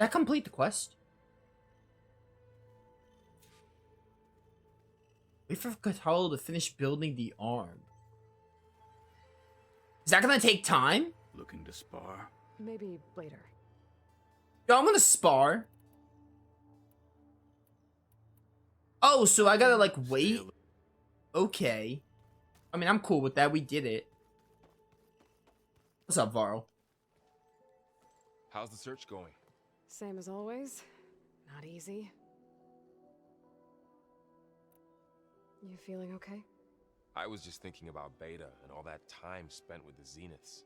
That complete the quest? Wait for Talanah to finish building the arm. Is that gonna take time? Looking to spar? Maybe later. Yo, I'm gonna spar. Oh, so I gotta like wait? Okay. I mean, I'm cool with that. We did it. What's up, Varl? How's the search going? Same as always. Not easy. You feeling okay? I was just thinking about Beta and all that time spent with the Zeniths.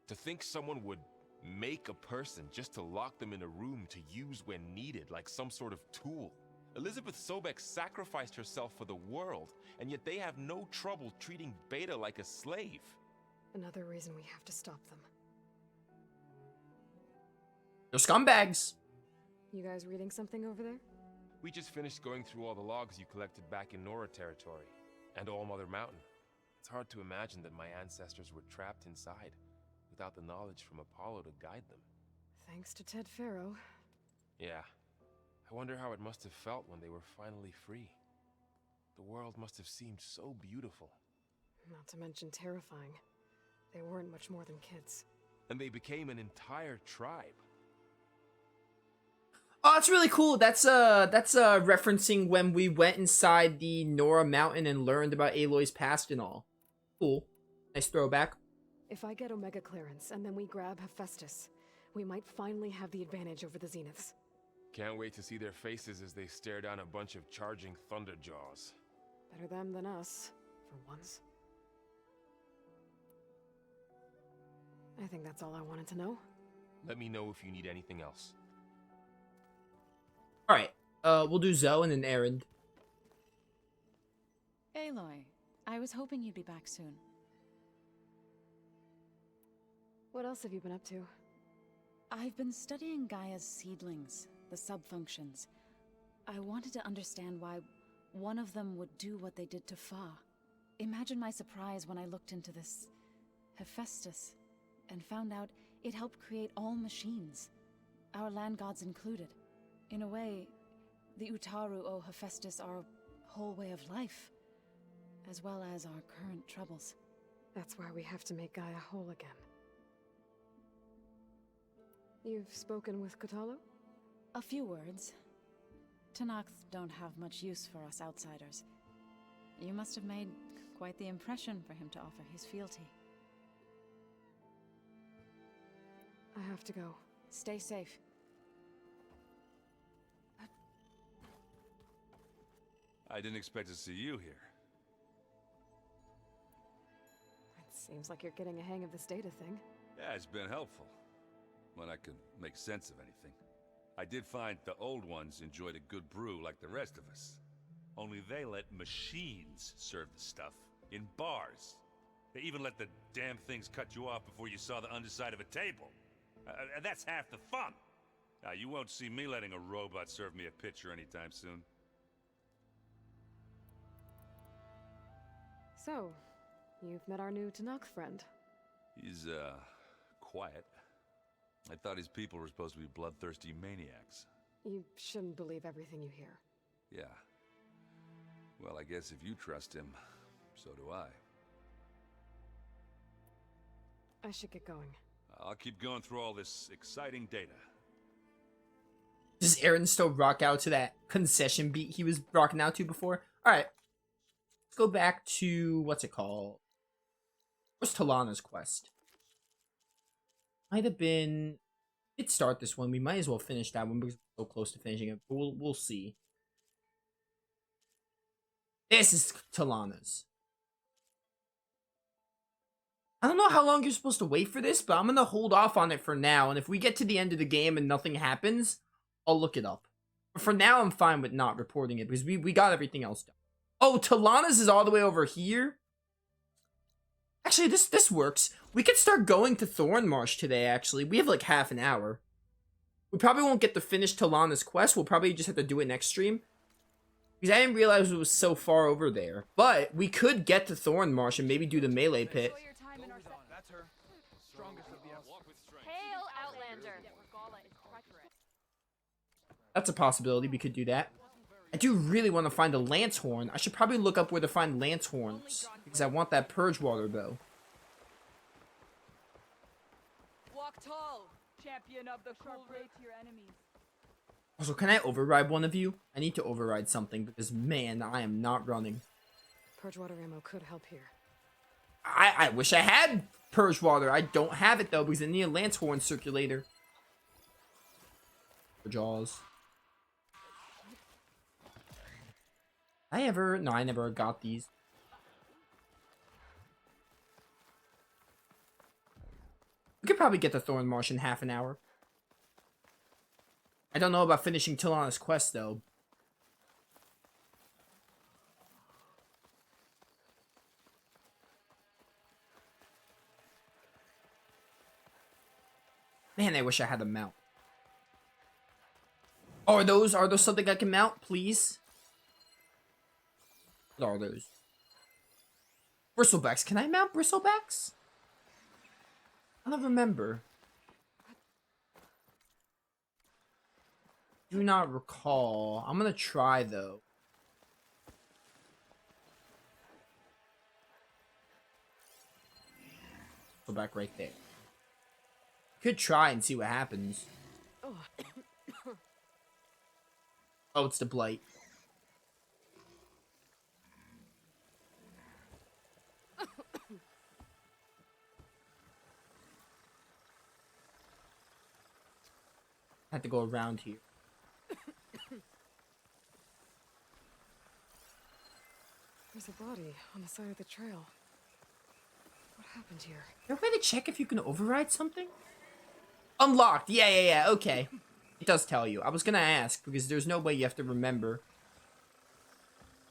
To think someone would make a person just to lock them in a room to use when needed, like some sort of tool. Elizabeth Sobek sacrificed herself for the world, and yet they have no trouble treating Beta like a slave. Another reason we have to stop them. They're scumbags. You guys reading something over there? We just finished going through all the logs you collected back in Nora territory, and All Mother Mountain. It's hard to imagine that my ancestors were trapped inside, without the knowledge from Apollo to guide them. Thanks to Ted Faro. Yeah. I wonder how it must have felt when they were finally free. The world must have seemed so beautiful. Not to mention terrifying. They weren't much more than kids. And they became an entire tribe. Oh, that's really cool. That's referencing when we went inside the Nora Mountain and learned about Aloy's past and all. Cool. Nice throwback. If I get Omega clearance and then we grab Hephaestus, we might finally have the advantage over the Zeniths. Can't wait to see their faces as they stare down a bunch of charging Thunderjaws. Better them than us, for once. I think that's all I wanted to know. Let me know if you need anything else. Alright. We'll do Zoe and then Erend. Aloy, I was hoping you'd be back soon. What else have you been up to? I've been studying Gaia's seedlings, the subfunctions. I wanted to understand why one of them would do what they did to Fa. Imagine my surprise when I looked into this Hephaestus and found out it helped create all machines, our land gods included. In a way, the Utaru owe Hephaestus our whole way of life, as well as our current troubles. That's why we have to make Gaia whole again. You've spoken with Kotallo? A few words. Tanakh don't have much use for us outsiders. You must have made quite the impression for him to offer his fealty. I have to go. Stay safe. I didn't expect to see you here. It seems like you're getting a hang of this data thing. Yeah, it's been helpful. When I could make sense of anything. I did find the old ones enjoyed a good brew like the rest of us. Only they let machines serve the stuff in bars. They even let the damn things cut you off before you saw the underside of a table. And that's half the fun. Now, you won't see me letting a robot serve me a pitcher anytime soon. So, you've met our new Tanakh friend. He's, quiet. I thought his people were supposed to be bloodthirsty maniacs. You shouldn't believe everything you hear. Yeah. Well, I guess if you trust him, so do I. I should get going. I'll keep going through all this exciting data. Does Erend still rock out to that concession beat he was rocking out to before? Alright. Let's go back to, what's it called? Where's Talanah's quest? Might have been... Did start this one. We might as well finish that one because we're so close to finishing it. But we'll see. This is Talanah's. I don't know how long you're supposed to wait for this, but I'm going to hold off on it for now. And if we get to the end of the game and nothing happens, I'll look it up. But for now, I'm fine with not reporting it because we got everything else done. Oh, Talanah's is all the way over here? Actually, this works. We could start going to Thornmarsh today, actually. We have like half an hour. We probably won't get to finish Talanah's quest. We'll probably just have to do it next stream. Because I didn't realize it was so far over there. But we could get to Thornmarsh and maybe do the melee pit. Hail, Outlander! Regala is treacherous. That's a possibility. We could do that. I do really want to find a lance horn. I should probably look up where to find lance horns because I want that purge water though. Walk tall, champion of the sharp blade to your enemies. Also, can I override one of you? I need to override something because, man, I am not running. Purge water ammo could help here. I wish I had purge water. I don't have it, though, because I need a lance horn circulator. For Jaws. No, I never got these. We could probably get the Thorn Marsh in half an hour. I don't know about finishing Talanah's quest, though. Man, I wish I had a mount. Oh, are those something I can mount, please? What are those? Bristlebacks. Can I mount bristlebacks? I don't remember. Do not recall. I'm gonna try though. Go back right there. Could try and see what happens. Oh, it's the blight. I have to go around here. There's a body on the side of the trail. What happened here? Is there a way to check if you can override something? Unlocked. Yeah. Okay. It does tell you. I was gonna ask because there's no way you have to remember.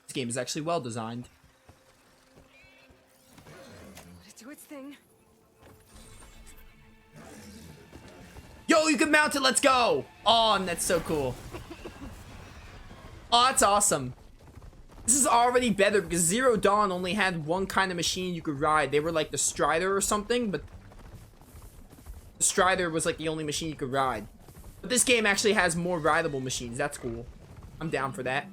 This game is actually well designed. Let it do its thing. Yo, you can mount it. Let's go. On. That's so cool. Oh, that's awesome. This is already better because Zero Dawn only had one kind of machine you could ride. They were like the Strider or something, but the Strider was like the only machine you could ride. But this game actually has more rideable machines. That's cool. I'm down for that.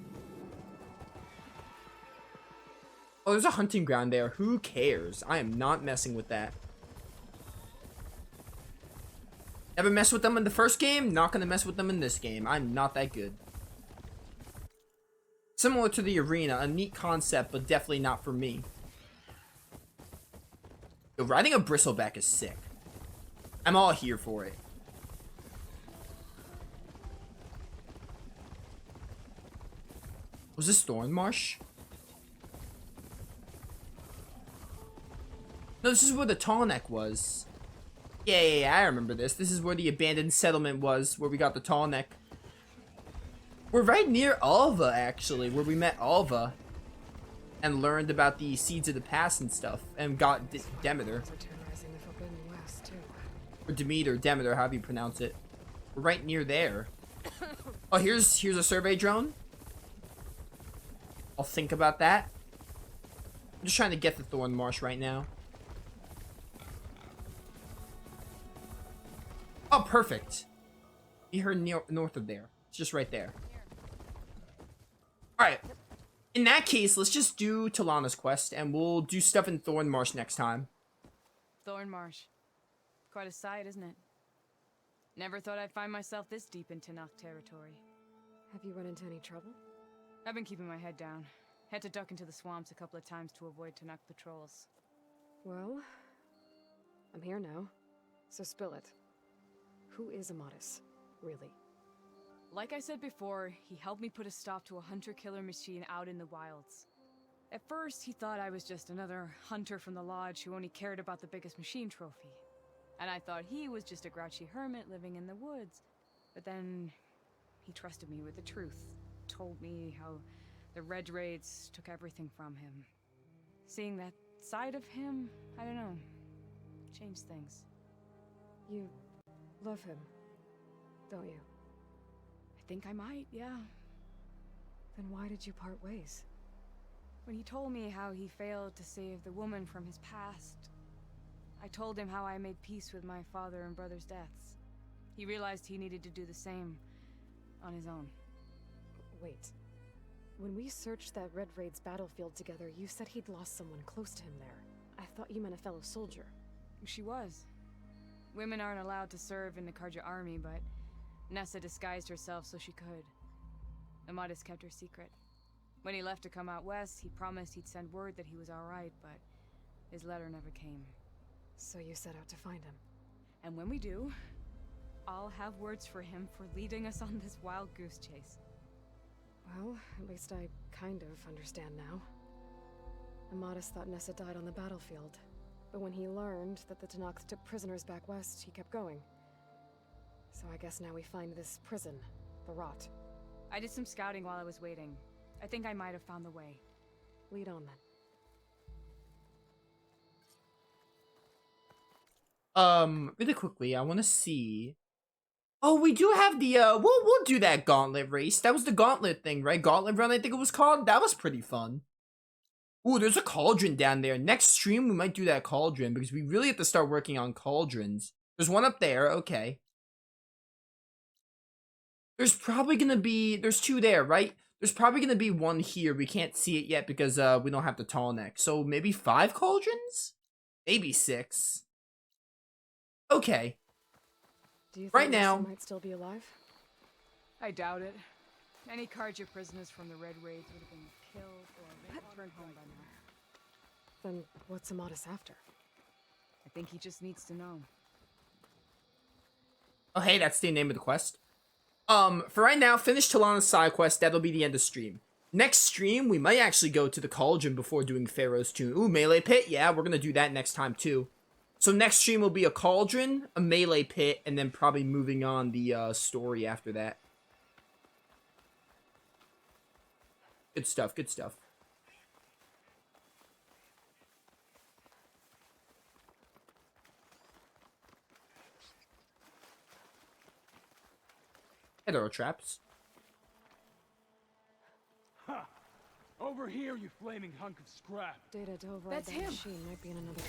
Oh, there's a hunting ground there. Who cares? I am not messing with that. Never messed with them in the first game. Not gonna mess with them in this game. I'm not that good. Similar to the arena, a neat concept, but definitely not for me. Yo, riding a bristleback is sick. I'm all here for it. Was this Thorn Marsh? No, this is where the Talanah was. Yeah, I remember this. This is where the abandoned settlement was, where we got the Talanah. We're right near Alva, actually, where we met Alva and learned about the seeds of the past and stuff, and got Demeter. Terrorizing the Forbidden West, too. Or Demeter, however you pronounce it. We're right near there. Oh, here's a survey drone. I'll think about that. I'm just trying to get the Thorn Marsh right now. Oh, perfect. Be heard north of there. It's just right there. Alright. In that case, let's just do Talanah's quest, and we'll do stuff in Thorn Marsh next time. Thorn Marsh. Quite a sight, isn't it? Never thought I'd find myself this deep into Nock territory. Have you run into any trouble? I've been keeping my head down. Had to duck into the swamps a couple of times to avoid Talanah patrols. Well, I'm here now, so spill it. Who is Amadis, really? Like I said before, he helped me put a stop to a hunter-killer machine out in the wilds. At first, he thought I was just another hunter from the lodge who only cared about the biggest machine trophy. And I thought he was just a grouchy hermit living in the woods. But then, he trusted me with the truth. Told me how the Red Raids took everything from him. Seeing that side of him, I don't know, changed things. You love him, don't you? I think I might, yeah. Then why did you part ways? When he told me how he failed to save the woman from his past, I told him how I made peace with my father and brother's deaths. He realized he needed to do the same on his own. Wait. When we searched that Red Raid's battlefield together, you said he'd lost someone close to him there. I thought you meant a fellow soldier. She was. Women aren't allowed to serve in the Karja army, but Nessa disguised herself so she could. Amadis kept her secret. When he left to come out west, he promised he'd send word that he was alright, but his letter never came. So you set out to find him. And when we do, I'll have words for him for leading us on this wild goose chase. Well, at least I kind of understand now. Amadis thought Nessa died on the battlefield, but when he learned that the Tanakhs took prisoners back west, he kept going. So I guess now we find this prison, the Rot. I did some scouting while I was waiting. I think I might have found the way. Lead on then. Really quickly, I want to see. Oh, we do have the we'll do that gauntlet race. That was the gauntlet thing, right? Gauntlet run, I think it was called. That was pretty fun. Ooh, there's a cauldron down there. Next stream, we might do that cauldron because we really have to start working on cauldrons. There's one up there. Okay. There's probably gonna be there's two there, right? There's probably gonna be one here. We can't see it yet because we don't have the tall neck. So maybe 5 cauldrons? Maybe 6. Okay. Do you think Right Nessa now- might still be alive? I doubt it. Any Karja prisoners from the Red Raids would have been killed or returned home by now. Then what's Amadis after? I think he just needs to know. Oh, hey, that's the name of the quest. For right now, finish Talanah's side quest. That'll be the end of stream. Next stream, we might actually go to the cauldron before doing Pharaoh's Tomb. Ooh, melee pit. Yeah, we're gonna do that next time too. So next stream will be a cauldron, a melee pit, and then probably moving on the story after that. Good stuff, good stuff. Hetero traps. Ha! Over here, you flaming hunk of scrap. Data to override That's that him. machine might be in another...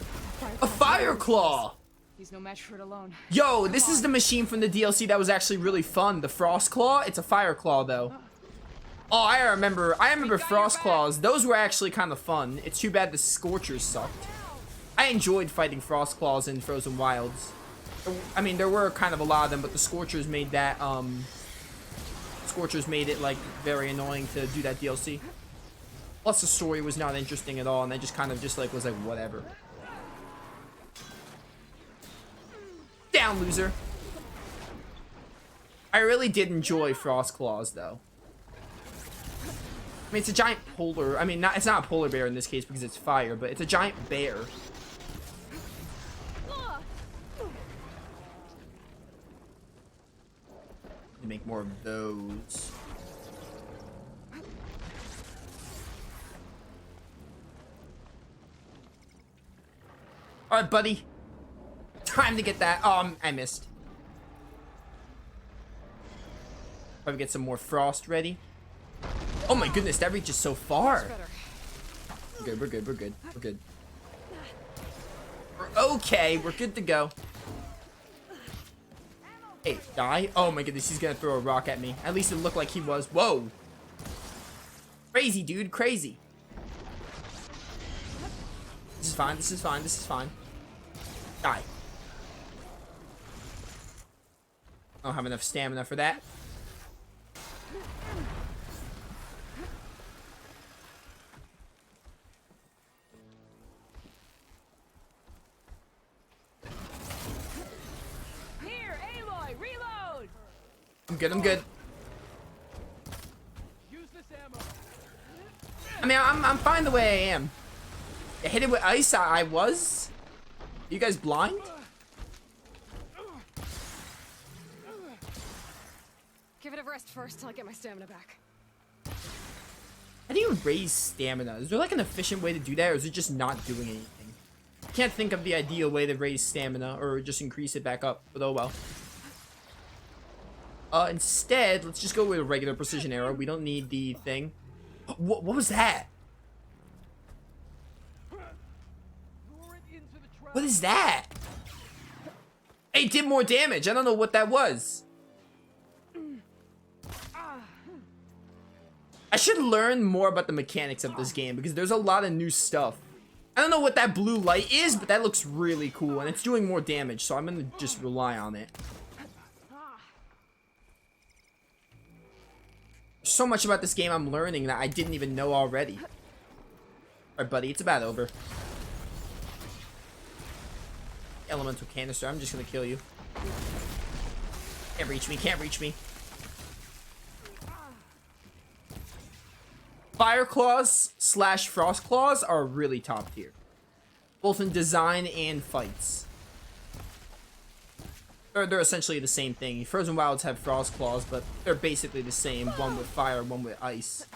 A fire claw! He's no match for it alone. Yo, this is the machine from the DLC that was actually really fun. The Frost Claw. It's a fire claw though. Oh, I remember Frost Claws. Those were actually kind of fun. It's too bad the Scorchers sucked. I enjoyed fighting Frost Claws in Frozen Wilds. I mean, there were kind of a lot of them, but the Scorchers made that, Scorchers made it, like, very annoying to do that DLC. Plus, the story was not interesting at all, and I just kind of just, like, was like, whatever. Down, loser. I really did enjoy Frost Claws, though. I mean, it's a giant polar... I mean, it's not a polar bear in this case because it's fire, but it's a giant bear. Make more of those. Alright, buddy. Time to get that. Oh, I missed. Probably get some more frost ready. Oh my goodness, that reaches so far. We're good, we're good, we're good, we're good. We're okay, we're good to go. Hey, die. Oh my goodness, he's gonna throw a rock at me. At least it looked like he was. Whoa. Crazy, dude, crazy. This is fine, this is fine, this is fine. Die. I don't have enough stamina for that. Here, Aloy, reload! I'm good, I'm good. Use this ammo. I mean, I'm fine the way I am. I hit it with ice, I was? You guys blind? Give it a rest first till I get my stamina back. How do you raise stamina? Is there like an efficient way to do that, or is it just not doing anything? I can't think of the ideal way to raise stamina, or just increase it back up, but oh well. Instead, let's just go with a regular precision arrow. We don't need the thing. What was that? Lure it into the trap. What is that? Hey, it did more damage. I don't know what that was. I should learn more about the mechanics of this game because there's a lot of new stuff. I don't know what that blue light is, but that looks really cool, and it's doing more damage, so I'm gonna just rely on it. There's so much about this game I'm learning that I didn't even know already. Alright, buddy, it's about over. Elemental canister, I'm just gonna kill you. Can't reach me, can't reach me. Fire Claws / Frost Claws are really top tier. Both in design and fights. They're essentially the same thing. Frozen Wilds have Frost Claws, but they're basically the same. One with fire, one with ice.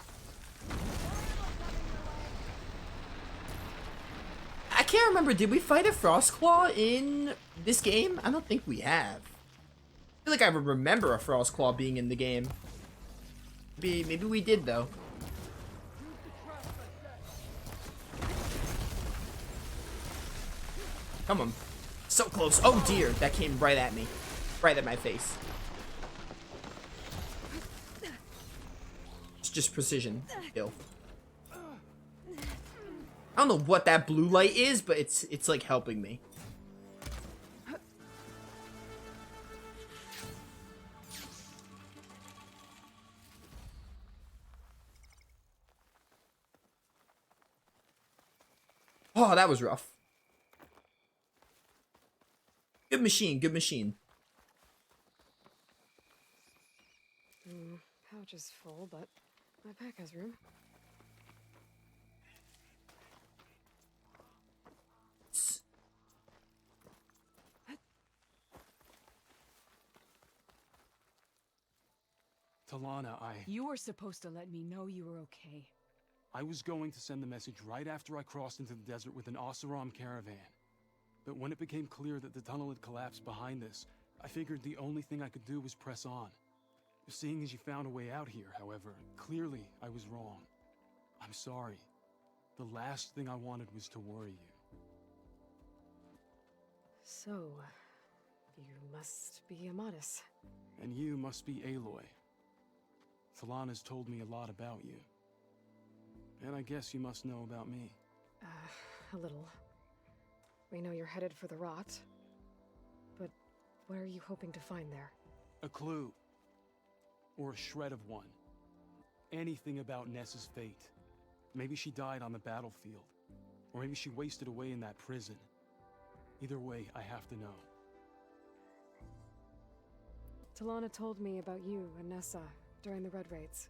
I can't remember, did we fight a Frost Claw in this game? I don't think we have. I feel like I would remember a Frost Claw being in the game. Maybe we did, though. Come on. So close. Oh dear, that came right at me. Right at my face. It's just precision kill. I don't know what that blue light is, but it's like helping me. Oh, that was rough. Good machine, good machine. Pouch is full, but my pack has room. Talanah, You were supposed to let me know you were okay. I was going to send the message right after I crossed into the desert with an Oseram caravan. But when it became clear that the tunnel had collapsed behind us, I figured the only thing I could do was press on. Seeing as you found a way out here, however, clearly I was wrong. I'm sorry. The last thing I wanted was to worry you. So, you must be Amadis. And you must be Aloy. Talanah's told me a lot about you. And I guess you must know about me. A little. We know you're headed for the rot. But what are you hoping to find there? A clue. Or a shred of one. Anything about Nessa's fate. Maybe she died on the battlefield. Or maybe she wasted away in that prison. Either way, I have to know. Talanah told me about you and Nessa during the Red Raids.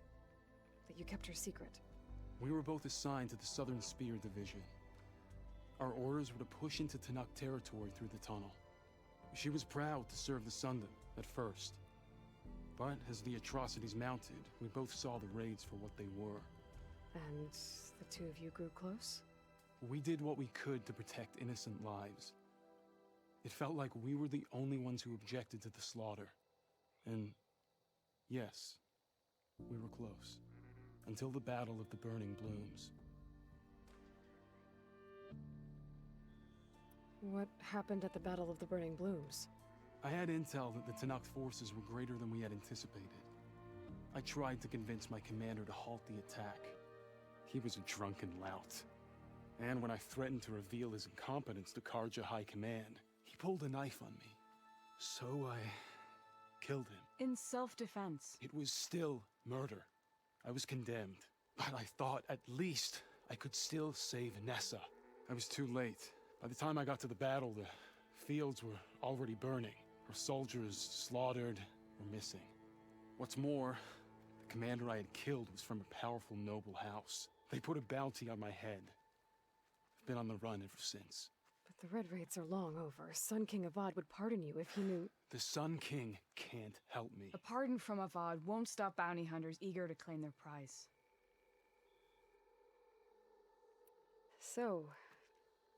That you kept her secret. We were both assigned to the Southern Spear Division. Our orders were to push into Tanakh territory through the tunnel. She was proud to serve the Sundom at first. But as the atrocities mounted, we both saw the raids for what they were. And the two of you grew close? We did what we could to protect innocent lives. It felt like we were the only ones who objected to the slaughter. And yes, we were close. Until the Battle of the Burning Blooms. What happened at the Battle of the Burning Blooms? I had intel that the Tanakh forces were greater than we had anticipated. I tried to convince my commander to halt the attack. He was a drunken lout. And when I threatened to reveal his incompetence to Karja High Command, he pulled a knife on me. So I killed him. In self-defense. It was still murder. I was condemned. But I thought at least I could still save Nessa. I was too late. By the time I got to the battle, the fields were already burning. Our soldiers slaughtered or missing. What's more, the commander I had killed was from a powerful noble house. They put a bounty on my head. I've been on the run ever since. But the Red Raids are long over. Sun King Avad would pardon you if he knew... The Sun King can't help me. A pardon from Avad won't stop bounty hunters eager to claim their prize. So,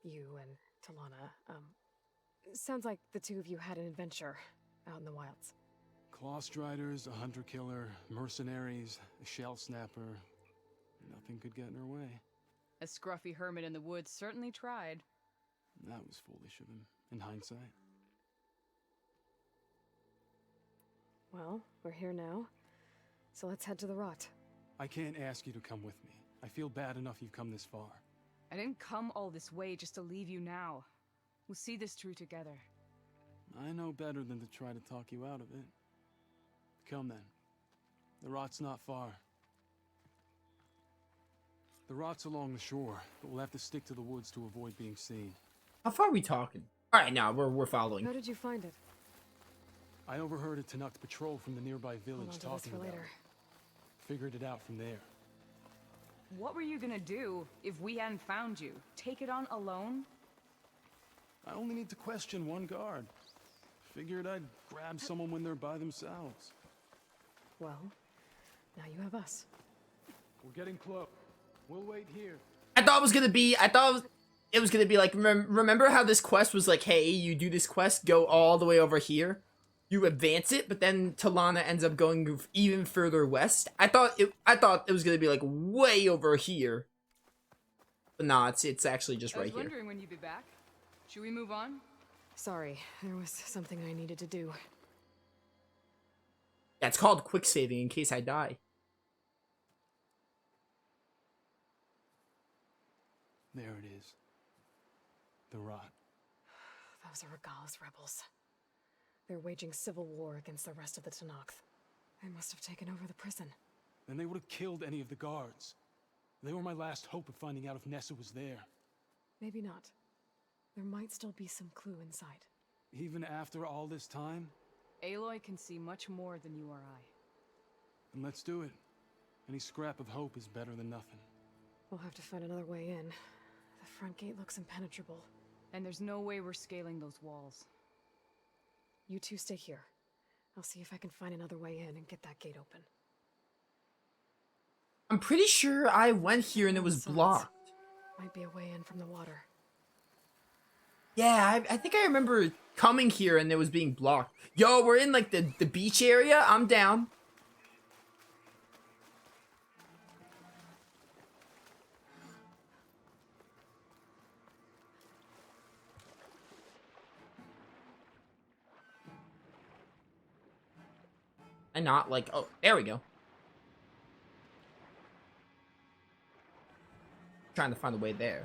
you and Talanah, sounds like the two of you had an adventure out in the wilds. Clawstriders, a hunter-killer, mercenaries, a shell snapper. Nothing could get in her way. A scruffy hermit in the woods certainly tried. That was foolish of him, in hindsight. Well, we're here now. So let's head to the rot. I can't ask you to come with me. I feel bad enough you've come this far. I didn't come all this way just to leave you now. We'll see this through together. I know better than to try to talk you out of it. Come then. The rot's not far. The rot's along the shore, but we'll have to stick to the woods to avoid being seen. How far are we talking? All right, now we're following. How did you find it? I overheard a Talanah patrol from the nearby village Hold on to this talking for about later. it. Figured it out from there. What were you gonna do if we hadn't found you? Take it on alone? I only need to question one guard. Figured I'd grab someone when they're by themselves. Well, now you have us. We're getting close. We'll wait here. I thought it was gonna be like, remember how this quest was like, hey, you do this quest, go all the way over here, you advance it, but then Talanah ends up going even further west. I thought it was gonna be like way over here, but nah, it's actually just I was right here. wondering when you'd be back. Should we move on? Sorry, there was something I needed to do. Yeah, it's called quick saving in case I die. There it is. The rot. Those are Regal's rebels. They're waging civil war against the rest of the Talanah. They must have taken over the prison. Then they would have killed any of the guards. They were my last hope of finding out if Nessa was there. Maybe not. There might still be some clue inside. Even after all this time? Aloy can see much more than you or I. Then let's do it. Any scrap of hope is better than nothing. We'll have to find another way in. The front gate looks impenetrable. And there's no way we're scaling those walls. You two stay here. I'll see if I can find another way in and get that gate open. I'm pretty sure I went here and it was Sides. blocked. Might be a way in from the water. Yeah, I think I remember coming here and it was being blocked. Yo, we're in like the beach area. I'm down. And not like, oh, there we go. Trying to find a way there.